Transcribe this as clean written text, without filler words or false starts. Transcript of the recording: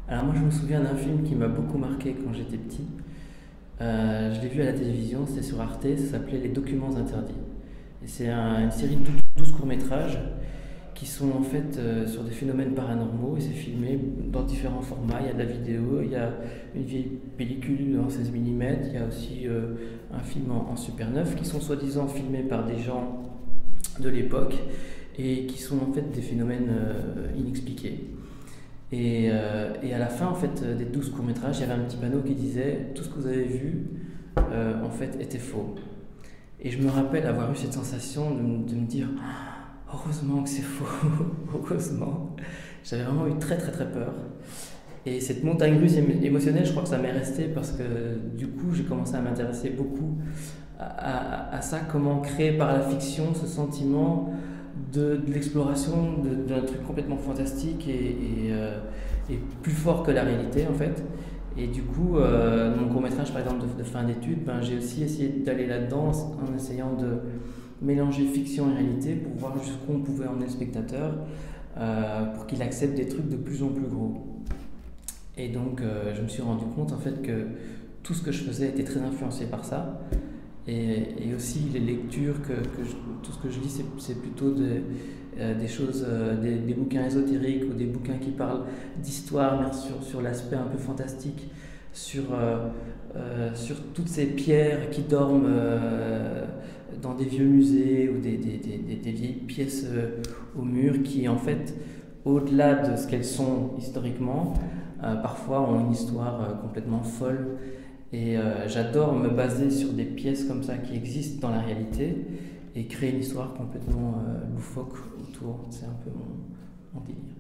Alors moi je me souviens d'un film qui m'a beaucoup marqué quand j'étais petit. Je l'ai vu à la télévision, c'était sur Arte, ça s'appelait Les Documents Interdits. Et c'est une série de 12 courts-métrages qui sont en fait sur des phénomènes paranormaux et c'est filmé dans différents formats. Il y a de la vidéo, il y a une vieille pellicule en 16 mm, il y a aussi un film en Super 9 qui sont soi-disant filmés par des gens de l'époque et qui sont en fait des phénomènes inexpliqués. Et à la fin en fait, des 12 courts-métrages, il y avait un petit panneau qui disait tout ce que vous avez vu en fait était faux. Et je me rappelle avoir eu cette sensation de me dire heureusement que c'est faux, heureusement. J'avais vraiment eu très très très peur. Et cette montagne russe émotionnelle, je crois que ça m'est resté parce que du coup j'ai commencé à m'intéresser beaucoup à ça, comment créer par la fiction ce sentiment de l'exploration d'un truc complètement fantastique et plus fort que la réalité en fait. Et du coup, mon court métrage par exemple de fin d'études, ben, j'ai aussi essayé d'aller là-dedans en essayant de mélanger fiction et réalité pour voir jusqu'où on pouvait emmener le spectateur pour qu'il accepte des trucs de plus en plus gros. Et donc je me suis rendu compte en fait que tout ce que je faisais était très influencé par ça. Et aussi les lectures, tout ce que je lis, c'est plutôt des choses, des bouquins ésotériques ou des bouquins qui parlent d'histoire, mais sur l'aspect un peu fantastique, sur toutes ces pierres qui dorment dans des vieux musées ou des vieilles pièces au mur qui, en fait, au-delà de ce qu'elles sont historiquement, parfois ont une histoire complètement folle et j'adore me baser sur des pièces comme ça qui existent dans la réalité et créer une histoire complètement loufoque autour. C'est un peu mon délire.